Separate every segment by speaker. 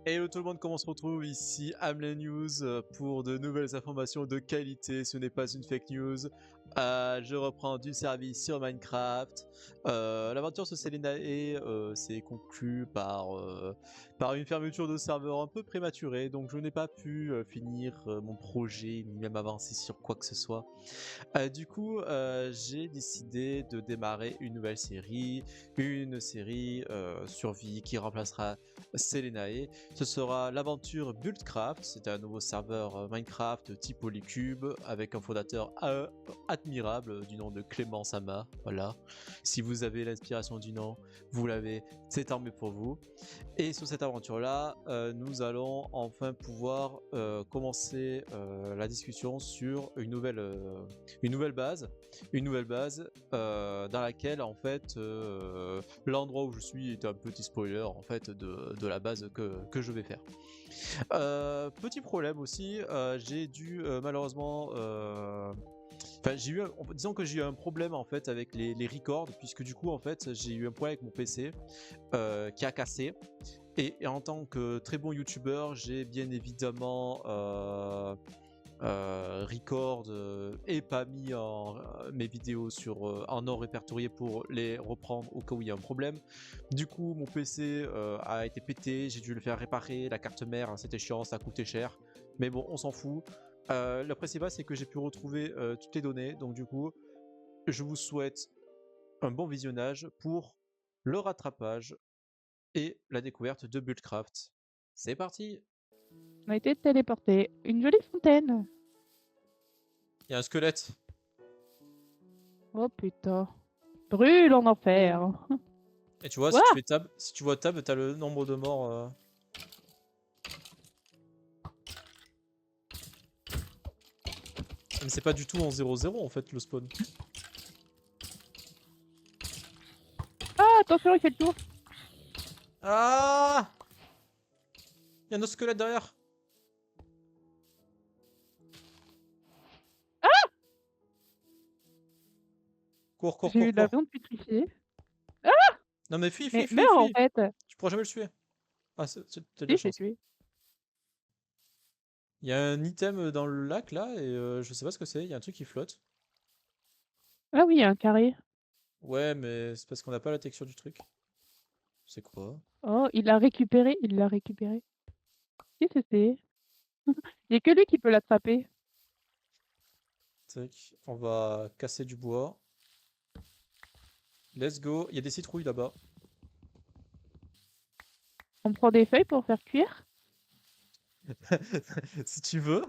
Speaker 1: Hello tout le monde, comment on se retrouve ici Hamlet News pour de nouvelles informations de qualité, ce n'est pas une fake news. Je reprends du service sur Minecraft. L'aventure sur Selenae s'est conclue par une fermeture de serveur un peu prématurée, donc je n'ai pas pu finir mon projet, ni même avancer sur quoi que ce soit. Du coup, j'ai décidé de démarrer une série survie qui remplacera Selenae. Ce sera l'aventure Buildcraft, c'est un nouveau serveur Minecraft type Polycube avec un fondateur admirable du nom de Clément Sama. Voilà, si vous avez l'inspiration du nom, vous l'avez, c'est tant mieux pour vous. Et sur cette aventure-là, nous allons enfin pouvoir commencer la discussion sur une nouvelle base, dans laquelle en fait l'endroit où je suis est un petit spoiler en fait de la base que je vais faire. Petit problème aussi, j'ai dû malheureusement enfin, disons que j'ai eu un problème en fait avec les records, puisque du coup en fait j'ai eu un problème avec mon PC qui a cassé. Et en tant que très bon youtubeur, j'ai bien évidemment record et pas mis mes vidéos en non répertorié pour les reprendre au cas où il y a un problème. Du coup, mon PC a été pété, j'ai dû le faire réparer, la carte mère, hein, c'était chiant, ça a coûté cher. Mais bon, on s'en fout. Le principal, c'est que j'ai pu retrouver toutes les données. Donc du coup, je vous souhaite un bon visionnage pour le rattrapage et la découverte de Buildcraft. C'est parti!
Speaker 2: On a été téléportés. Une jolie fontaine.
Speaker 1: Il y a un squelette.
Speaker 2: Oh putain. Brûle en enfer.
Speaker 1: Et tu vois, si tu
Speaker 2: Quoi?
Speaker 1: fais tab, si tu vois tab, t'as le nombre de morts. Mais c'est pas du tout en 0-0 en fait le spawn.
Speaker 2: Ah, attention, il fait le tour.
Speaker 1: Ah! Il y a un autre squelette derrière. Cours, cours,
Speaker 2: J'ai
Speaker 1: cours,
Speaker 2: eu de la
Speaker 1: cours.
Speaker 2: viande pétrifiée.
Speaker 1: Non mais fuis, fuis,
Speaker 2: Mais
Speaker 1: fuis,
Speaker 2: meurs en
Speaker 1: fuis.
Speaker 2: fait.
Speaker 1: Tu pourras jamais le tuer. Ah, t'as de la
Speaker 2: Si, je l'ai
Speaker 1: chance.
Speaker 2: tué.
Speaker 1: Il y a un item dans le lac là et je sais pas ce que c'est. Il y a un truc qui flotte.
Speaker 2: Ah oui, il y a un carré.
Speaker 1: Ouais, mais c'est parce qu'on n'a pas la texture du truc. C'est quoi?
Speaker 2: Oh, il l'a récupéré, il l'a récupéré. Qu'est-ce que c'est? Il n'y a que lui qui peut l'attraper.
Speaker 1: Tac, on va casser du bois. Let's go. Il y a des citrouilles là-bas.
Speaker 2: On prend des feuilles pour faire cuire.
Speaker 1: Si tu veux.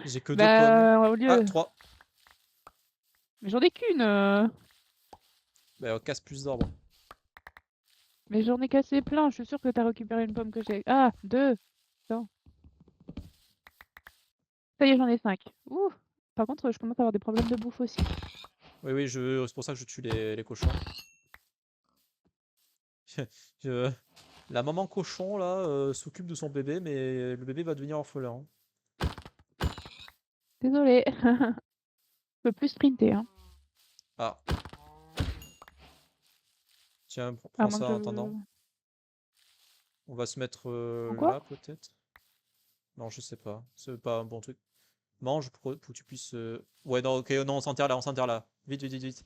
Speaker 1: J'ai que deux pommes.
Speaker 2: Bah, au
Speaker 1: Ah,
Speaker 2: lieu.
Speaker 1: trois.
Speaker 2: Mais j'en ai qu'une.
Speaker 1: Bah, on casse plus d'arbres.
Speaker 2: Mais j'en ai cassé plein. Je suis sûre que t'as récupéré une pomme que j'ai. Ah, deux. Attends. Ça y est, j'en ai 5. Ouh. Par contre, je commence à avoir des problèmes de bouffe aussi.
Speaker 1: Oui, oui, c'est pour ça que je tue les cochons. Je- La maman cochon, là, s'occupe de son bébé, mais le bébé va devenir orphelin.
Speaker 2: Désolée. Je peux plus sprinter, hein.
Speaker 1: Ah, tiens,
Speaker 2: À
Speaker 1: prends
Speaker 2: moins
Speaker 1: ça
Speaker 2: que
Speaker 1: en
Speaker 2: je...
Speaker 1: attendant. On va se mettre
Speaker 2: Pourquoi?
Speaker 1: là, peut-être. Non, je sais pas. C'est pas un bon truc. Mange pour que tu puisses... Ouais, non, ok, non, on s'enterre là, on s'enterre là. Vite, vite, vite, vite.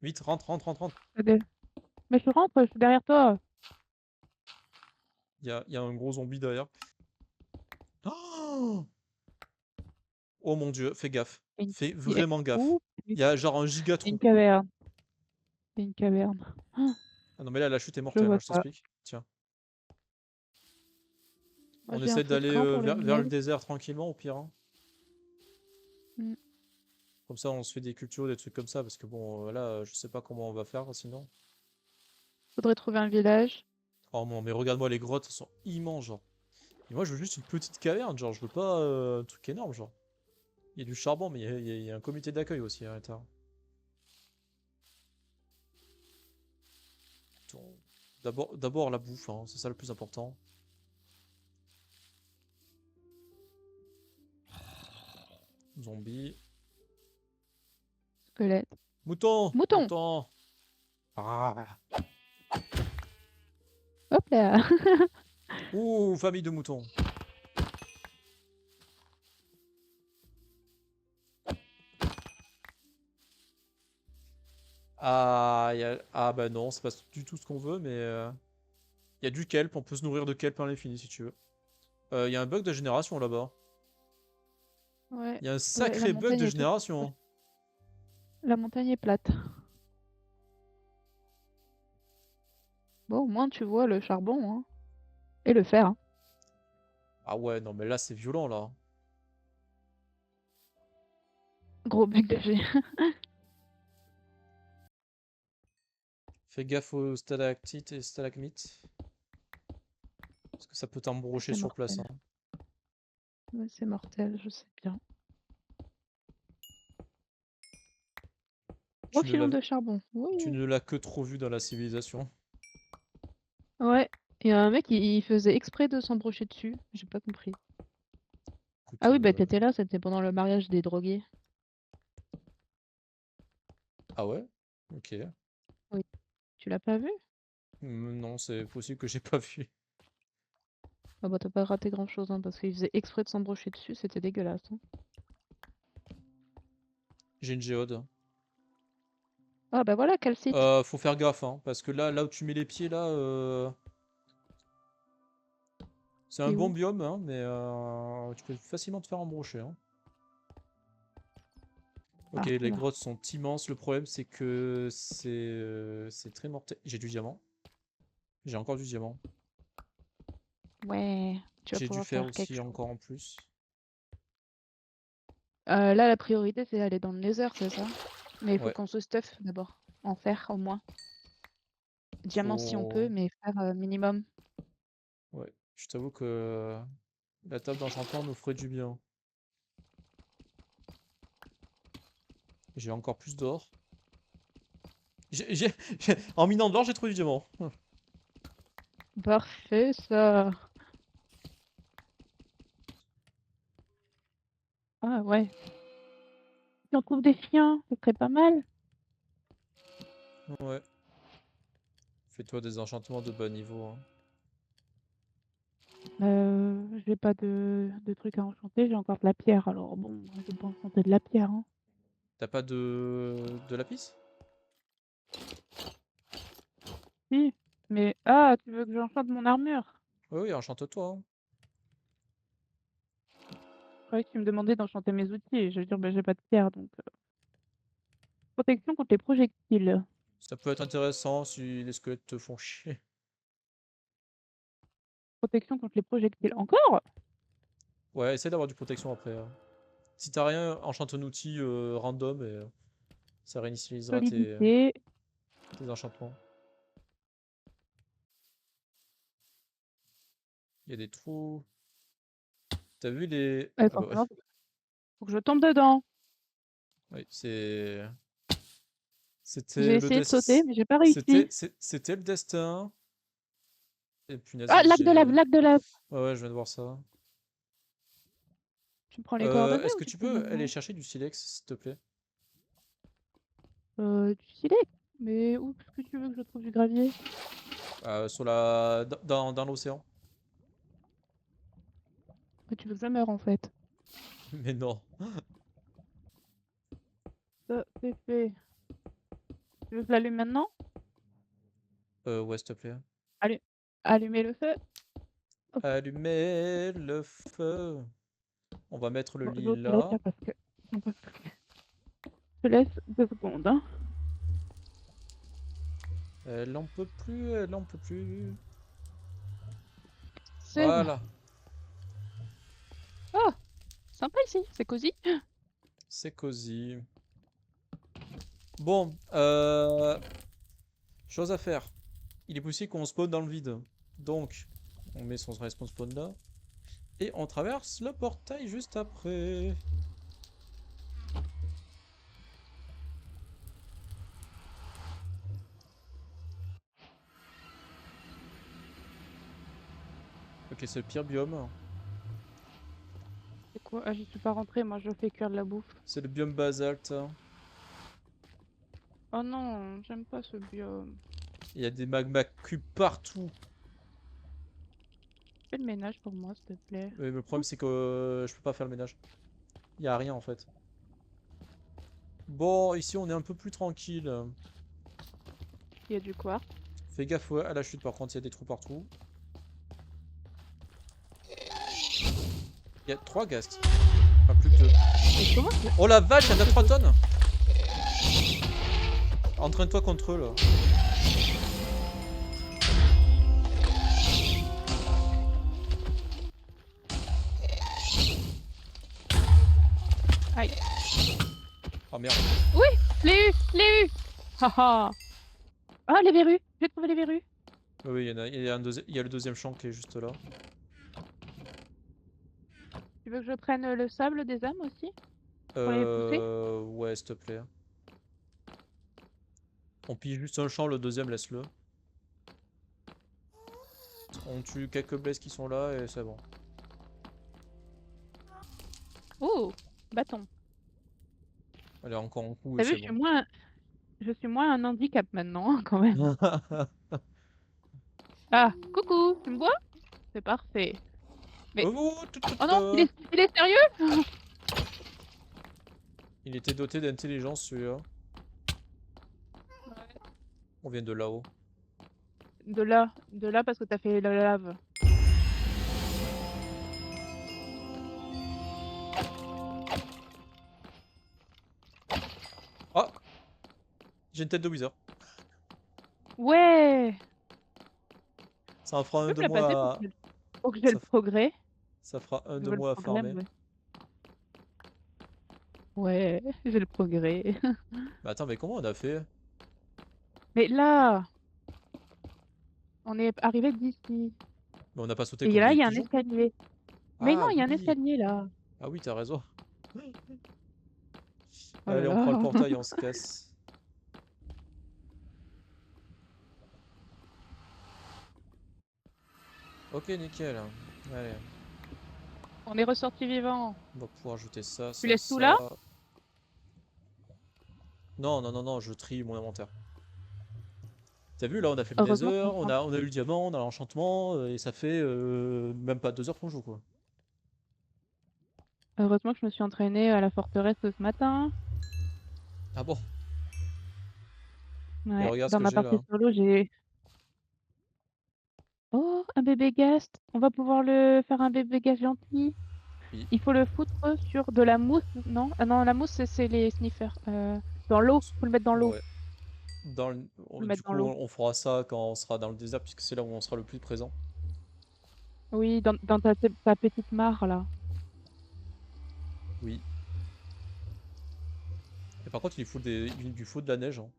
Speaker 1: Vite, rentre, rentre, rentre, rentre.
Speaker 2: Mais je rentre, je suis derrière toi.
Speaker 1: Il y a un gros zombie derrière. Oh, oh mon dieu, fais gaffe.
Speaker 2: Une...
Speaker 1: Fais
Speaker 2: il y a-
Speaker 1: vraiment gaffe.
Speaker 2: Ouh,
Speaker 1: Il y a genre un giga
Speaker 2: il y a une
Speaker 1: trou.
Speaker 2: caverne. Il y a une caverne. Ah,
Speaker 1: Ah non, mais là, la chute est
Speaker 2: je
Speaker 1: mortelle,
Speaker 2: vois
Speaker 1: hein, je
Speaker 2: ça.
Speaker 1: t'explique. Tiens.
Speaker 2: Moi,
Speaker 1: On
Speaker 2: j'ai un
Speaker 1: essaie
Speaker 2: feu de
Speaker 1: d'aller
Speaker 2: camp pour le
Speaker 1: vers le
Speaker 2: miel.
Speaker 1: désert tranquillement, au pire, hein.
Speaker 2: Hmm.
Speaker 1: Comme ça, on se fait des cultures, des trucs comme ça, parce que bon, là, je sais pas comment on va faire sinon.
Speaker 2: Faudrait trouver un village.
Speaker 1: Oh non, mais regarde-moi, les grottes elles sont immenses, genre. Et moi, je veux juste une petite caverne, genre, je veux pas un truc énorme, genre. Il y a du charbon, mais il y a un comité d'accueil aussi à l'intérieur. Attends, d'abord la bouffe, hein, c'est ça le plus important. Zombie.
Speaker 2: Squelette.
Speaker 1: Mouton!
Speaker 2: Mouton!
Speaker 1: Mouton! Ah.
Speaker 2: Hop là.
Speaker 1: Ouh, famille de moutons. Ah, ah bah non, c'est pas du tout ce qu'on veut, mais il y a du kelp, on peut se nourrir de kelp à l'infini si tu veux. Il y a un bug de génération là-bas.
Speaker 2: Ouais,
Speaker 1: Il y a un
Speaker 2: ouais, la
Speaker 1: sacré bug
Speaker 2: montagne
Speaker 1: de
Speaker 2: est toute...
Speaker 1: génération.
Speaker 2: La montagne est plate. Bon, au moins tu vois le charbon, hein. Et le fer, hein.
Speaker 1: Ah ouais, non mais là c'est violent là.
Speaker 2: Gros bec de G.
Speaker 1: Fais gaffe aux stalactites et stalagmites. Parce que ça peut t'embrocher
Speaker 2: C'est
Speaker 1: sur place.
Speaker 2: mortel.
Speaker 1: Hein.
Speaker 2: Ouais, c'est mortel, je sais bien. Gros
Speaker 1: Tu ne
Speaker 2: filon
Speaker 1: l'as
Speaker 2: de charbon.
Speaker 1: tu
Speaker 2: Oui.
Speaker 1: ne l'as que trop vu dans la civilisation.
Speaker 2: Ouais. Il y a un mec, il faisait exprès de s'embrocher dessus. J'ai pas compris.
Speaker 1: Écoute,
Speaker 2: Ah oui, bah t'étais là, c'était pendant le mariage des drogués.
Speaker 1: ah ouais? Ok.
Speaker 2: Oui. Tu l'as pas vu?
Speaker 1: Non, c'est possible que j'ai pas vu.
Speaker 2: Ah bah t'as pas raté grand-chose, hein, parce qu'il faisait exprès de s'embrocher dessus, c'était dégueulasse, hein.
Speaker 1: J'ai une géode.
Speaker 2: Ah bah voilà, calcite.
Speaker 1: Faut faire gaffe, hein, parce que là où tu mets les pieds, là, c'est un
Speaker 2: C'est
Speaker 1: bon
Speaker 2: où?
Speaker 1: biome, hein, mais tu peux facilement te faire embrocher. Hein. Ok,
Speaker 2: Ah,
Speaker 1: les
Speaker 2: là.
Speaker 1: grottes sont immenses. Le problème, c'est que c'est très mortel. J'ai du diamant. J'ai encore du diamant.
Speaker 2: Ouais, tu vas
Speaker 1: J'ai du
Speaker 2: pouvoir
Speaker 1: fer
Speaker 2: faire quelque
Speaker 1: aussi,
Speaker 2: chose.
Speaker 1: encore en plus.
Speaker 2: Là, la priorité, c'est d'aller dans le Nether, c'est ça? Mais il faut
Speaker 1: Ouais,
Speaker 2: qu'on se stuff d'abord. En fer, au moins. Diamant si on peut,
Speaker 1: faut...
Speaker 2: mais fer minimum.
Speaker 1: Ouais, je t'avoue que la table d'enchantement nous ferait du bien. J'ai encore plus d'or. En minant de l'or, j'ai trouvé du diamant.
Speaker 2: Parfait, ça. Ah ouais. Si on trouve des chiens, ce serait pas mal.
Speaker 1: Ouais. Fais-toi des enchantements de bas niveau. Hein.
Speaker 2: J'ai pas de trucs à enchanter, j'ai encore de la pierre, alors bon, je vais pas enchanter de la pierre, hein.
Speaker 1: T'as pas de lapis?
Speaker 2: Si, mais ah, tu veux que j'enchante mon armure?
Speaker 1: Oui, oui, enchante-toi. Hein.
Speaker 2: Je croyais que tu me demandais d'enchanter mes outils, et je veux dire, bah, j'ai pas de pierre, donc protection contre les projectiles.
Speaker 1: Ça peut être intéressant si les squelettes te font chier.
Speaker 2: Protection contre les projectiles. Encore?
Speaker 1: Ouais, essaie d'avoir du protection après. Si t'as rien, enchante un outil random et ça réinitialisera
Speaker 2: Solidité.
Speaker 1: tes enchantements. Il y a des trous. T'as vu les... Ah bah ouais.
Speaker 2: Forcément, faut que je tombe dedans.
Speaker 1: Oui, c'est...
Speaker 2: J'ai
Speaker 1: C'était le
Speaker 2: essayé de sauter,
Speaker 1: destin...
Speaker 2: mais j'ai pas réussi.
Speaker 1: C'était le destin. Et punaise,
Speaker 2: Ah, lac de lave,
Speaker 1: j'ai...
Speaker 2: lac de lave.
Speaker 1: Ouais, ouais, je viens de voir ça.
Speaker 2: Tu me prends les coordonnées
Speaker 1: Est-ce
Speaker 2: ou
Speaker 1: que
Speaker 2: tu
Speaker 1: tu
Speaker 2: fais
Speaker 1: peux aller
Speaker 2: maintenant?
Speaker 1: chercher du silex, s'il te plaît?
Speaker 2: Du silex. Mais où est-ce que tu veux que je trouve du gravier?
Speaker 1: Sur la... dans l'océan.
Speaker 2: Ah, tu veux que je meure en fait.
Speaker 1: Mais non.
Speaker 2: Ça, c'est fait. Tu veux que je l'allume maintenant?
Speaker 1: Ouais, s'il te plaît.
Speaker 2: Allu- Allumer le feu. Hop.
Speaker 1: Allumer le feu. On va mettre le
Speaker 2: Bon, je
Speaker 1: lit
Speaker 2: vais aux toilettes
Speaker 1: là.
Speaker 2: là parce que j'en peux plus. Je te laisse 2 secondes, hein.
Speaker 1: Elle en peut plus, elle en peut plus.
Speaker 2: C'est bon.
Speaker 1: Voilà,
Speaker 2: Ah, sympa ici, c'est cosy.
Speaker 1: c'est cosy. Bon, chose à faire. Il est possible qu'on spawn dans le vide. Donc, on met son respawn spawn là. Et on traverse le portail juste après. Ok, c'est le pire biome.
Speaker 2: C'est quoi? Ah, j'y suis pas rentrée, moi je fais cuire de la bouffe.
Speaker 1: C'est le biome basalte.
Speaker 2: Oh non, j'aime pas ce biome.
Speaker 1: Il y a des magma cubes partout.
Speaker 2: Fais le ménage pour moi, s'il te plaît.
Speaker 1: Mais le problème, c'est que je peux pas faire le ménage. Il y a rien en fait. Bon, ici, on est un peu plus tranquille.
Speaker 2: Il y a du quartz.
Speaker 1: Fais gaffe ouais, à la chute, par contre, il y a des trous partout. Il y a 3 ghasts. Enfin, plus que 2.
Speaker 2: Et comment
Speaker 1: Oh la vache, il y en a 3 tonnes. Entraîne-toi contre eux là.
Speaker 2: Aïe.
Speaker 1: Oh merde.
Speaker 2: Oui, je l'ai eu, je l'ai eu. Haha. Ah, les verrues. J'ai trouvé les verrues.
Speaker 1: Oui, il y a il y a le deuxième champ qui est juste là.
Speaker 2: Tu veux que je prenne le sable des âmes aussi pour les pousser?
Speaker 1: Ouais, s'il te plaît. On pille juste un champ, le deuxième, laisse-le. On tue quelques blesses qui sont là et c'est bon.
Speaker 2: Oh, bâton.
Speaker 1: Allez, encore un coup et
Speaker 2: T'as vu,
Speaker 1: c'est bon.
Speaker 2: je suis moins un handicap maintenant, hein, quand même. Ah, coucou, tu me vois? C'est parfait. Mais,
Speaker 1: Oh,
Speaker 2: oh non, il est sérieux?
Speaker 1: Il était doté d'intelligence celui-là. On vient de là-haut.
Speaker 2: De là parce que t'as fait la lave.
Speaker 1: Ah! J'ai une tête de Wither.
Speaker 2: Ouais!
Speaker 1: Ça en fera
Speaker 2: Tu
Speaker 1: un
Speaker 2: peux
Speaker 1: de
Speaker 2: me la passer
Speaker 1: moi
Speaker 2: pour que j'ai le
Speaker 1: Ça,
Speaker 2: progrès?
Speaker 1: ça fera un
Speaker 2: Je
Speaker 1: de
Speaker 2: veux le
Speaker 1: moi à
Speaker 2: progrès,
Speaker 1: farmer.
Speaker 2: ouais. Ouais, j'ai le progrès.
Speaker 1: Mais attends, mais comment on a fait?
Speaker 2: Mais là, on est arrivé d'ici.
Speaker 1: Mais on n'a pas sauté
Speaker 2: Et
Speaker 1: comme
Speaker 2: là,
Speaker 1: des
Speaker 2: il y a un
Speaker 1: pigeons.
Speaker 2: escalier. Mais non,
Speaker 1: Ah
Speaker 2: il y a un
Speaker 1: oui!
Speaker 2: escalier là.
Speaker 1: Ah oui, t'as raison.
Speaker 2: Oh là
Speaker 1: Allez, on prend le
Speaker 2: là.
Speaker 1: portail et on se casse. Ok, nickel. Allez,
Speaker 2: On est ressorti vivant.
Speaker 1: on va pouvoir ajouter ça,
Speaker 2: Tu
Speaker 1: ça,
Speaker 2: laisses tout là?
Speaker 1: ça. Non, non, non, non, je trie mon inventaire. T'as vu, là, on a fait le nether,
Speaker 2: Heureusement qu'on prend.
Speaker 1: on a eu le diamant, on a l'enchantement, et ça fait même pas 2 heures qu'on joue, quoi.
Speaker 2: Heureusement que je me suis entraînée à la forteresse ce matin.
Speaker 1: Ah bon? Et
Speaker 2: Ouais,
Speaker 1: regarde ce
Speaker 2: dans
Speaker 1: que
Speaker 2: ma
Speaker 1: j'ai
Speaker 2: partie
Speaker 1: là.
Speaker 2: solo, j'ai... Oh, un bébé ghast. On va pouvoir le faire un bébé ghast gentil.
Speaker 1: Oui.
Speaker 2: Il faut le foutre sur de la mousse, non? Ah non, la mousse, c'est les sniffers. Dans l'eau. Faut le mettre dans l'eau.
Speaker 1: Ouais.
Speaker 2: Faut le
Speaker 1: Du
Speaker 2: mettre dans
Speaker 1: coup,
Speaker 2: l'eau.
Speaker 1: on fera ça quand on sera dans le désert, puisque c'est là où on sera le plus présent.
Speaker 2: Oui, dans ta petite mare, là.
Speaker 1: Oui. Et par contre, il lui faut de la neige, hein.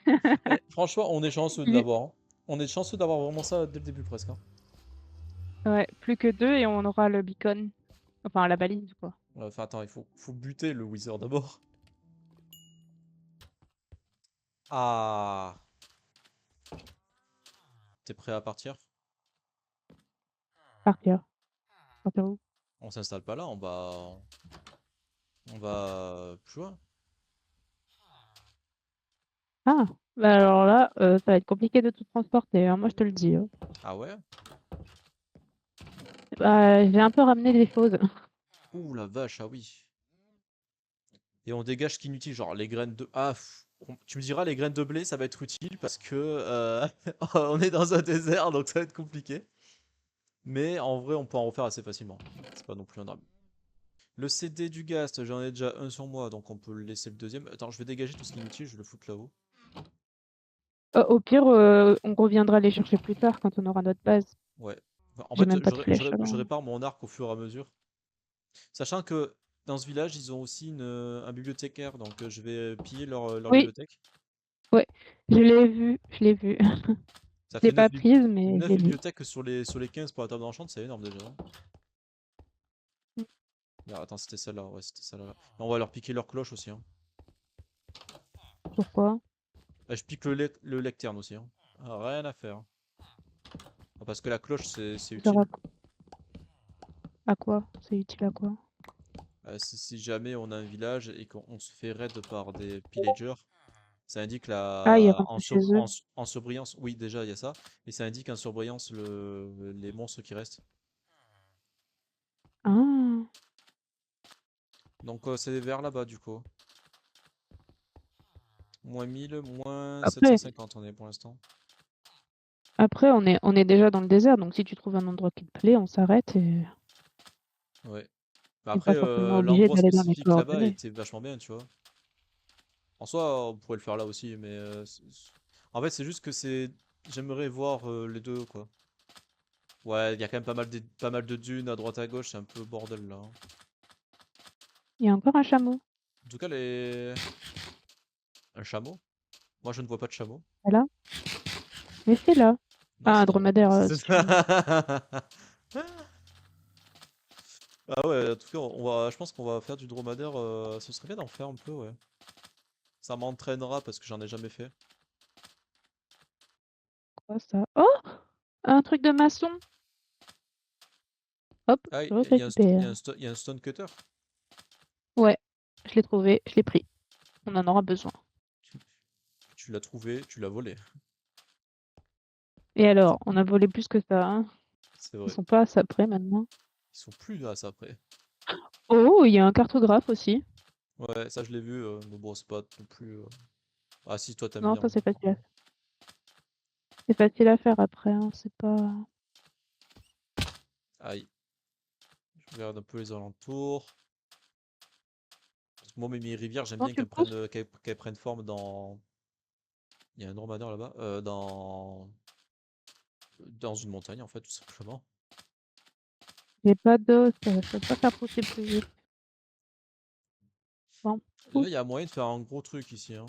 Speaker 1: Eh, franchement, on est chanceux de
Speaker 2: Il est-
Speaker 1: l'avoir, hein. On est chanceux d'avoir vraiment ça dès le début, presque, hein.
Speaker 2: Ouais, plus que 2 et on aura le beacon. Enfin, la balise, quoi.
Speaker 1: Enfin, attends, faut buter le Wither d'abord. Ah! T'es prêt à partir?
Speaker 2: Partir. Partir où?
Speaker 1: On s'installe pas là, on va plus loin.
Speaker 2: Ah, bah alors là, ça va être compliqué de tout transporter, hein, moi je te le dis, hein.
Speaker 1: Ah ouais?
Speaker 2: Bah, j'ai un peu ramené des choses.
Speaker 1: Ouh la vache, ah oui. Et on dégage ce qui est inutile, genre les graines de... Ah, tu me diras, les graines de blé, ça va être utile parce que on est dans un désert, donc ça va être compliqué. Mais en vrai, on peut en refaire assez facilement. C'est pas non plus un drame. Le CD du Ghast, j'en ai déjà un sur moi, donc on peut le laisser le deuxième. Attends, je vais dégager tout ce qui est inutile, je vais le foutre là-haut.
Speaker 2: Au pire, on reviendra les chercher plus tard quand on aura notre base.
Speaker 1: Ouais. Enfin, en
Speaker 2: J'ai
Speaker 1: fait,
Speaker 2: même pas de flèche
Speaker 1: je
Speaker 2: alors.
Speaker 1: répare mon arc au fur et à mesure. Sachant que dans ce village, ils ont aussi un bibliothécaire, donc je vais piller leur
Speaker 2: Oui,
Speaker 1: bibliothèque.
Speaker 2: ouais, je l'ai vu, je l'ai vu.
Speaker 1: Ça
Speaker 2: Je l'ai
Speaker 1: fait 9
Speaker 2: pas prise, mais je l'ai vu.
Speaker 1: bibliothèques sur les 15 pour la table d'enchant, c'est énorme déjà, hein. Ah, attends, c'était celle-là, ouais, c'était celle-là. Et on va leur piquer leur cloche aussi, hein.
Speaker 2: Pourquoi?
Speaker 1: Ah, je pique le lectern aussi, hein. Ah, rien à faire, hein. Ah, parce que la cloche, c'est
Speaker 2: Ça sert
Speaker 1: utile.
Speaker 2: à quoi? C'est utile à quoi?
Speaker 1: Si jamais on a un village et qu'on se fait raid par des pillagers, ça indique
Speaker 2: Ah, ils
Speaker 1: la
Speaker 2: rentrent chez eux.
Speaker 1: en surbrillance. Oui, déjà il y a ça, et ça indique en surbrillance les monstres qui restent.
Speaker 2: Ah.
Speaker 1: C'est vers là-bas du coup. Moins 1000, moins
Speaker 2: Après,
Speaker 1: 750 on est pour l'instant.
Speaker 2: après on est déjà dans le désert, donc si tu trouves un endroit qui te plaît, on s'arrête et
Speaker 1: Ouais. Bah
Speaker 2: t'es
Speaker 1: après,
Speaker 2: pas forcément obligé
Speaker 1: l'endroit
Speaker 2: d'aller dans les
Speaker 1: spécifique là-bas
Speaker 2: coordonnées.
Speaker 1: était vachement bien, tu vois. En soi, on pourrait le faire là aussi, mais en fait, c'est juste que c'est. J'aimerais voir les deux, quoi. Ouais, il y a quand même pas mal de dunes à droite à gauche, c'est un peu bordel là, hein.
Speaker 2: Il y a encore un chameau.
Speaker 1: En tout cas, les. Un chameau? Moi, je ne vois pas de chameau.
Speaker 2: Voilà. Mais c'est là.
Speaker 1: Non,
Speaker 2: Ah, un
Speaker 1: c'est dans le.
Speaker 2: dromadaire, si tu veux.
Speaker 1: Ah ouais, en tout cas, je pense qu'on va faire du dromadaire. Ce serait bien d'en faire un peu, ouais. Ça m'entraînera parce que j'en ai jamais fait.
Speaker 2: Quoi ça? Oh! Un truc de maçon. Hop,
Speaker 1: Ah,
Speaker 2: je
Speaker 1: il y a un, sto- il y a
Speaker 2: récupère.
Speaker 1: un sto- il y a un stone cutter.
Speaker 2: Ouais, je l'ai trouvé, je l'ai pris. On en aura besoin.
Speaker 1: Tu l'as trouvé, tu l'as volé.
Speaker 2: Et alors, on a volé plus que ça, hein.
Speaker 1: C'est
Speaker 2: Ils
Speaker 1: vrai.
Speaker 2: sont pas à ça près maintenant.
Speaker 1: Ils sont plus là, ça après.
Speaker 2: Oh, il y a un cartographe aussi.
Speaker 1: Ouais, ça je l'ai vu, mais bon, c'est pas non plus. Ah si, toi t'aimes
Speaker 2: Non,
Speaker 1: bien.
Speaker 2: ça c'est facile à faire après, hein. C'est pas.
Speaker 1: Aïe. Je regarde un peu les alentours. Parce que moi, mes rivières, j'aime
Speaker 2: Quand
Speaker 1: bien
Speaker 2: tu pousses,
Speaker 1: qu'elles prennent forme dans. Il y a un dromadaire là-bas. Dans une montagne, en fait, tout simplement.
Speaker 2: j'ai pas d'os, je peux pas faire pousser plus vite. Bon,
Speaker 1: Là, il
Speaker 2: pousse.
Speaker 1: y a moyen de faire un gros truc ici, hein.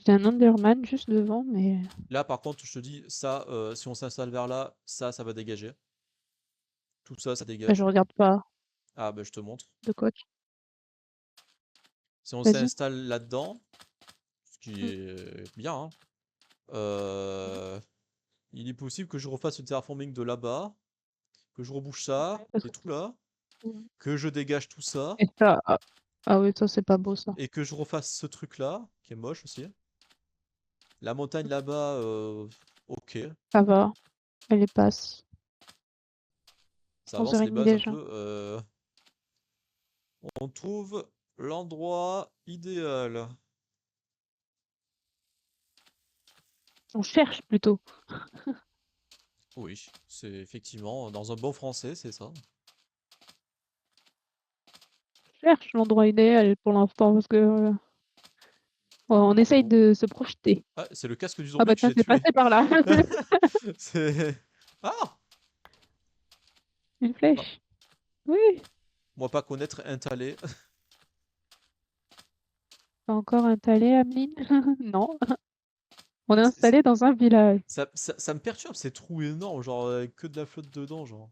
Speaker 2: J'ai un Enderman juste devant, mais
Speaker 1: Là, par contre, je te dis, ça, si on s'installe vers là, ça va dégager. Tout ça, ça
Speaker 2: bah, je
Speaker 1: dégage.
Speaker 2: regarde pas
Speaker 1: Ah, bah, je te montre.
Speaker 2: de quoi tu.
Speaker 1: Si on
Speaker 2: Vas-y.
Speaker 1: s'installe là-dedans, ce qui
Speaker 2: Mm.
Speaker 1: est bien, hein, euh, il est possible que je refasse le terraforming de là-bas, que je rebouche ça,
Speaker 2: Ouais, parce
Speaker 1: et
Speaker 2: que
Speaker 1: tout là,
Speaker 2: mm.
Speaker 1: que je dégage tout ça,
Speaker 2: Et ça, ah oui, ça c'est pas beau ça.
Speaker 1: et que je refasse ce truc-là, qui est moche aussi. La montagne là-bas, ok.
Speaker 2: Ça va, elle est passe.
Speaker 1: Ça avance les
Speaker 2: 11h30
Speaker 1: bases un
Speaker 2: déjà.
Speaker 1: peu. On trouve l'endroit idéal.
Speaker 2: On cherche plutôt.
Speaker 1: Oui, c'est effectivement, dans un bon français, c'est ça.
Speaker 2: Cherche l'endroit idéal pour l'instant parce que on
Speaker 1: Oh,
Speaker 2: essaye
Speaker 1: oh.
Speaker 2: de se projeter.
Speaker 1: Ah, c'est le casque du
Speaker 2: Ah
Speaker 1: zombie
Speaker 2: bah
Speaker 1: que
Speaker 2: tiens,
Speaker 1: j'ai
Speaker 2: c'est
Speaker 1: tué.
Speaker 2: passé par là.
Speaker 1: C'est. Ah!
Speaker 2: Une
Speaker 1: Non,
Speaker 2: flèche. Oui.
Speaker 1: moi pas connaître un talé.
Speaker 2: T'as encore un talé, Ameline? Non. On est
Speaker 1: C'est- c'est-
Speaker 2: installé dans un village.
Speaker 1: ça me perturbe ces trous énormes, genre que de la flotte dedans, genre.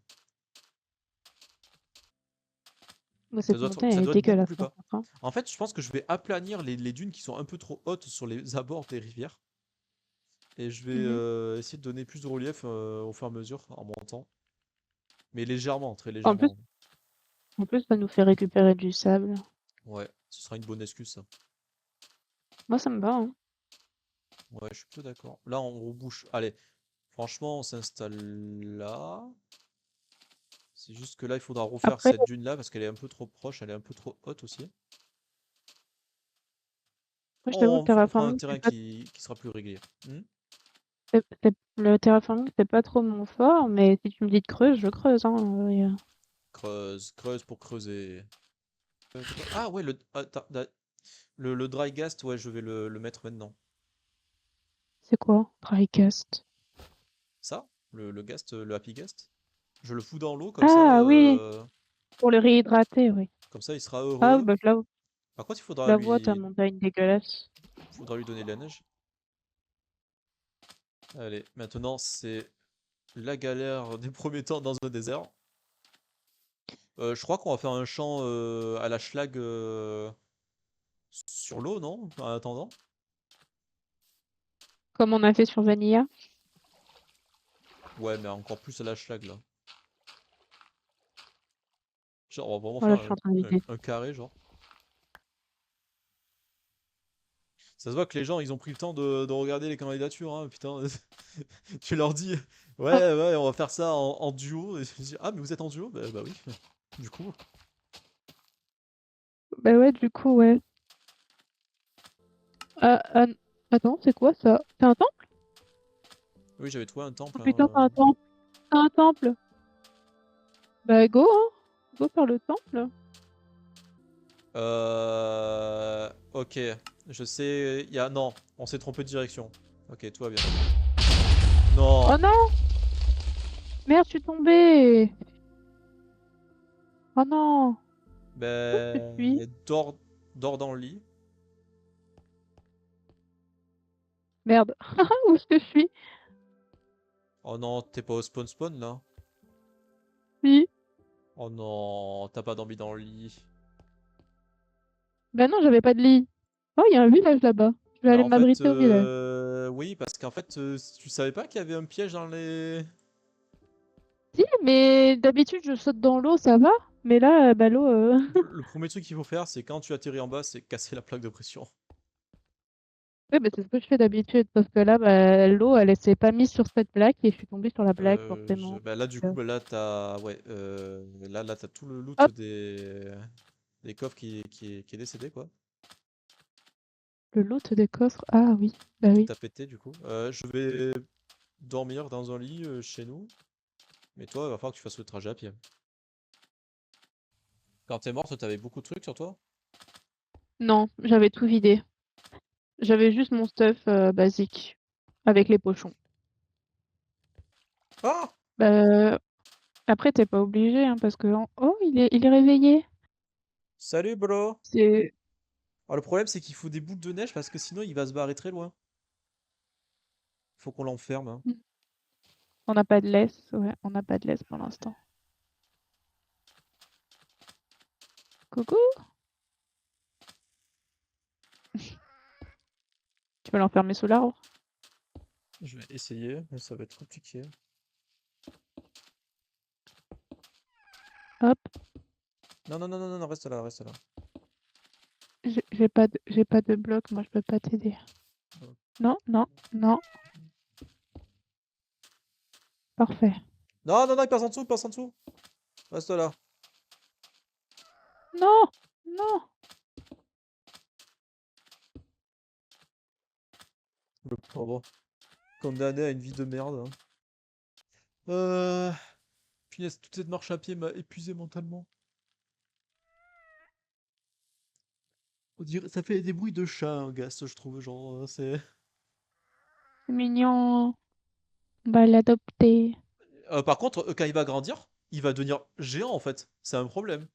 Speaker 2: Bah, cette montagne,
Speaker 1: Ça
Speaker 2: elle est
Speaker 1: doit être beaucoup
Speaker 2: dégueulasse
Speaker 1: plus
Speaker 2: par
Speaker 1: bas.
Speaker 2: contre, hein.
Speaker 1: En fait, je pense que je vais aplanir les dunes qui sont un peu trop hautes sur les abords des rivières. Et je vais
Speaker 2: Mhm.
Speaker 1: essayer de donner plus de relief au fur et à mesure en montant. Mais légèrement, très
Speaker 2: En plus,
Speaker 1: légèrement.
Speaker 2: ça nous fait récupérer du sable.
Speaker 1: Ouais, ce sera une bonne excuse ça.
Speaker 2: Moi, ça me va, hein.
Speaker 1: Ouais, je suis plutôt d'accord. Là, on rebouche. Allez, franchement, on s'installe là. C'est juste que là, il faudra refaire
Speaker 2: Après,
Speaker 1: cette dune-là parce qu'elle est un peu trop proche, elle est un peu trop haute aussi.
Speaker 2: moi, je t'avoue que
Speaker 1: On fera un
Speaker 2: terraforming,
Speaker 1: terrain qui sera plus régulier. Hmm.
Speaker 2: le terraforming, c'est pas trop mon fort, mais si tu me dis de creuse, je creuse, hein.
Speaker 1: Creuse, creuse pour creuser. Ah ouais, le dry ghast, ouais, je vais le mettre maintenant.
Speaker 2: C'est quoi? Drycast.
Speaker 1: Ça, le ghast, le happy ghast. Je le fous dans l'eau
Speaker 2: Ah oui, pour le réhydrater, oui.
Speaker 1: comme ça il sera
Speaker 2: Ah oui,
Speaker 1: heureux.
Speaker 2: bah,
Speaker 1: Par contre,
Speaker 2: je la vois, ta montagne dégueulasse.
Speaker 1: faudra lui donner de la neige. Allez, maintenant c'est la galère des premiers temps dans un désert. Je crois qu'on va faire un champ à la schlag sur l'eau, non? En attendant.
Speaker 2: Comme on a fait sur Vanilla.
Speaker 1: Ouais, mais encore plus à la schlag là. Genre, on va vraiment
Speaker 2: Voilà,
Speaker 1: faire
Speaker 2: je suis en train de vider.
Speaker 1: un carré, genre. Ça se voit que les gens, ils ont pris le temps de regarder les candidatures, hein, putain. Tu leur dis, ouais,
Speaker 2: Ah,
Speaker 1: ouais, on va faire ça en duo. Et tu dis, ah, mais vous êtes en duo? Bah oui, du coup.
Speaker 2: bah ouais, du coup, ouais. Ah, ah, attends, c'est quoi ça? C'est un temple?
Speaker 1: Oui, j'avais trouvé un
Speaker 2: Oh
Speaker 1: temple, hein.
Speaker 2: putain, c'est un temple. C'est un temple. Bah go, hein. Go faire le temple.
Speaker 1: Ok, je sais. Il y a... Non, on s'est trompé de direction. Ok, tout va bien. Non,
Speaker 2: Oh non! Merde, je suis tombée! Oh non! Où je suis?
Speaker 1: ben. Dors dans le lit.
Speaker 2: Merde. Où est-ce que je suis?
Speaker 1: Oh non, t'es pas au spawn là.
Speaker 2: Si.
Speaker 1: Oh non, t'as pas dormi dans le lit.
Speaker 2: Bah non, j'avais pas de lit. Oh, il y a un village là-bas. Je vais
Speaker 1: Bah
Speaker 2: aller
Speaker 1: en fait,
Speaker 2: m'abriter au village.
Speaker 1: oui, parce qu'en fait, tu savais pas qu'il y avait un piège dans les...
Speaker 2: Si, mais d'habitude, je saute dans l'eau, ça va. Mais là, bah l'eau...
Speaker 1: Le premier truc qu'il faut faire, c'est quand tu atterris en bas, c'est casser la plaque de pression.
Speaker 2: Ouais, bah c'est ce que je fais d'habitude. Sauf que là, bah, l'eau, elle s'est pas mise sur cette plaque et je suis tombée sur la plaque, forcément.
Speaker 1: Bah là, du coup,
Speaker 2: Euh,
Speaker 1: bah là, t'as... Ouais, là, t'as tout le loot
Speaker 2: Hop,
Speaker 1: des coffres qui est décédé, quoi.
Speaker 2: le loot des coffres. Ah oui, bah
Speaker 1: Qui
Speaker 2: oui.
Speaker 1: t'a pété, du coup. Je vais dormir dans un lit chez nous. Mais toi, il va falloir que tu fasses le trajet à pied. Quand t'es mort, toi, t'avais beaucoup de trucs sur toi?
Speaker 2: Non, j'avais tout vidé. J'avais juste mon stuff basique. Avec les pochons.
Speaker 1: Ah!
Speaker 2: Bah, après, t'es pas obligé, hein, parce que... Oh, il est réveillé.
Speaker 1: Salut, bro!
Speaker 2: C'est...
Speaker 1: Alors, le problème, c'est qu'il faut des boules de neige parce que sinon, il va se barrer très loin. Faut qu'on l'enferme, hein.
Speaker 2: On n'a pas de laisse. Ouais, on n'a pas de laisse pour l'instant. Coucou, tu vas l'enfermer sous l'arbre.
Speaker 1: Je vais essayer, mais ça va être compliqué.
Speaker 2: Hop,
Speaker 1: Non, non, non, non, non, non, reste là, reste là.
Speaker 2: j'ai pas de bloc, moi je peux pas t'aider.
Speaker 1: Ok.
Speaker 2: Non, non, non, parfait.
Speaker 1: Non, non, non, il passe en dessous, il passe en dessous. Reste là.
Speaker 2: Non, non.
Speaker 1: Le pauvre. Condamné à une vie de merde, hein. Euh... Punaise, toute cette marche à pied m'a épuisé mentalement. On dirait... Ça fait des bruits de chat, un Gast, je trouve, genre, c'est...
Speaker 2: C'est mignon. On va l'adopter.
Speaker 1: Par contre, quand il va grandir, il va devenir géant, en fait. C'est un problème.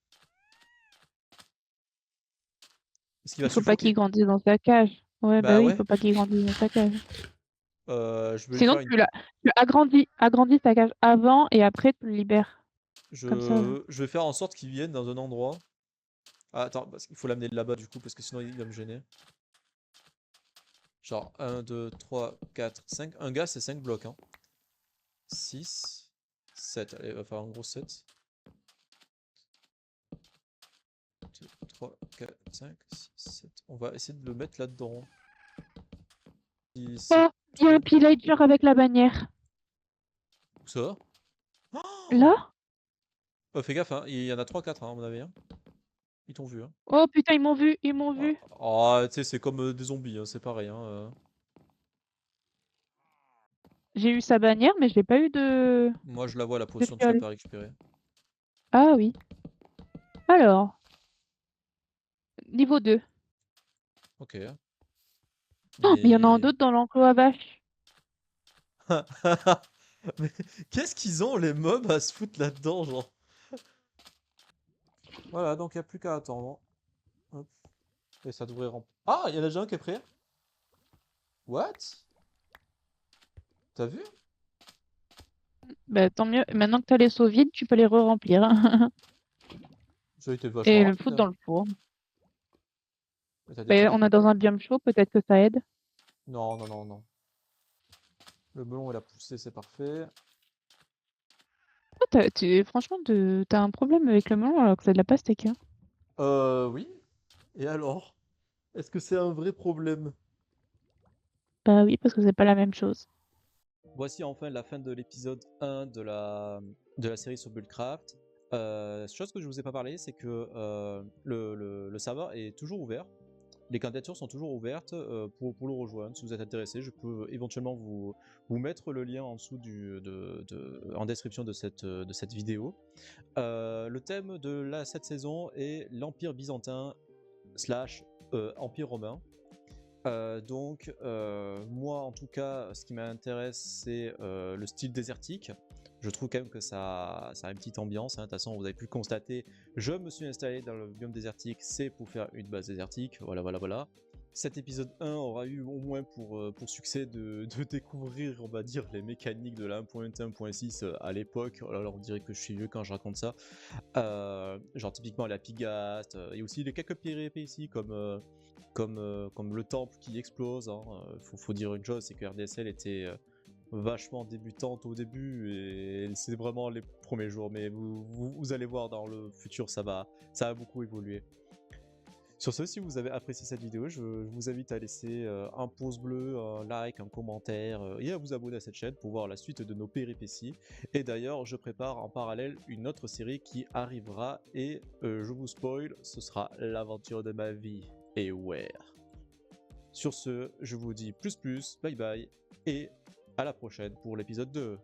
Speaker 1: Parce qu'il va
Speaker 2: Il faut pas qu'il
Speaker 1: suffoquer.
Speaker 2: grandisse dans sa cage. Ouais, bah
Speaker 1: Bah
Speaker 2: oui, il
Speaker 1: ouais.
Speaker 2: faut pas qu'il grandisse dans sa cage.
Speaker 1: Je vais lui
Speaker 2: Sinon,
Speaker 1: faire une...
Speaker 2: tu agrandis ta cage avant et après tu le libères. Comme ça, là.
Speaker 1: Je vais faire en sorte qu'il vienne dans un endroit... Ah, attends, parce qu'il faut l'amener là-bas, du coup, parce que sinon il va me gêner. Genre 1, 2, 3, 4, 5. Un gars, c'est 5 blocs, hein. 6, 7. Allez, il va falloir en gros 7. 2, 3, 4, 5, 6, 7. On va essayer de le mettre là-dedans. Si c'est
Speaker 2: Oh, il y a un
Speaker 1: trop...
Speaker 2: pillager avec la bannière.
Speaker 1: Où ça? Oh,
Speaker 2: Là?
Speaker 1: fais gaffe, hein. Il y en a 3, 4, hein, à mon avis, hein. Ils t'ont vu, hein.
Speaker 2: Oh putain, ils m'ont
Speaker 1: Ah,
Speaker 2: vu.
Speaker 1: ah, tu sais, c'est comme des zombies, hein, c'est pareil, hein.
Speaker 2: J'ai eu sa bannière, mais je n'ai pas eu
Speaker 1: Moi, je la vois, la
Speaker 2: de
Speaker 1: potion, tu l'as
Speaker 2: fiole.
Speaker 1: pas récupérée.
Speaker 2: Ah oui. Alors, niveau 2.
Speaker 1: Ok.
Speaker 2: Oh, mais il y en a un
Speaker 1: Mais...
Speaker 2: d'autre dans l'enclos à vaches.
Speaker 1: Mais qu'est-ce qu'ils ont, les mobs, à se foutre là-dedans, genre? Voilà, donc il n'y a plus qu'à attendre. Hop. Et ça devrait remplir. Ah, il y en a déjà un qui est prêt. What? T'as vu?
Speaker 2: Bah tant mieux. Maintenant que tu as les seaux vides, tu peux les re-remplir.
Speaker 1: Ça a été vachement
Speaker 2: Et le
Speaker 1: rapide,
Speaker 2: foutre
Speaker 1: hein.
Speaker 2: dans le four.
Speaker 1: Mais t'as des
Speaker 2: Bah,
Speaker 1: trucs à
Speaker 2: on est dans
Speaker 1: couper?
Speaker 2: un biome chaud, peut-être que ça aide.
Speaker 1: Non, non, non, non. Le melon, il a poussé, c'est parfait.
Speaker 2: Toi, franchement, t'as un problème avec le melon alors que c'est de la pastèque, hein.
Speaker 1: Oui. Et alors? Est-ce que c'est un vrai problème?
Speaker 2: Bah oui, parce que c'est pas la même chose.
Speaker 1: Voici enfin la fin de l'épisode 1 de la série sur Buildcraft. Chose que je vous ai pas parlé, c'est que le serveur est toujours ouvert. Les candidatures sont toujours ouvertes pour le rejoindre. Si vous êtes intéressé, je peux éventuellement vous mettre le lien en dessous en description de cette vidéo. Le thème de cette saison est l'Empire byzantin slash Empire romain. Moi en tout cas, ce qui m'intéresse, c'est le style désertique. Je trouve quand même que ça a une petite ambiance, hein. De toute façon, vous avez pu le constater, je me suis installé dans le biome désertique, c'est pour faire une base désertique, voilà. Cet épisode 1 aura eu au moins pour succès de découvrir, on va dire, les mécaniques de la 1.1.6 à l'époque. Alors on dirait que je suis vieux quand je raconte ça. Genre typiquement la Pigaste, et aussi les quelques péripéties comme le temple qui explose, hein. Faut dire une chose, c'est que RDSL était vachement débutante au début et c'est vraiment les premiers jours, mais vous allez voir dans le futur, ça va beaucoup évoluer. Sur ce, si vous avez apprécié cette vidéo, je vous invite à laisser un pouce bleu, un like, un commentaire et à vous abonner à cette chaîne pour voir la suite de nos péripéties. Et d'ailleurs, je prépare en parallèle une autre série qui arrivera et je vous spoil, ce sera l'aventure de ma vie. Et ouais. Sur ce, je vous dis plus, bye bye et à la prochaine pour l'épisode 2.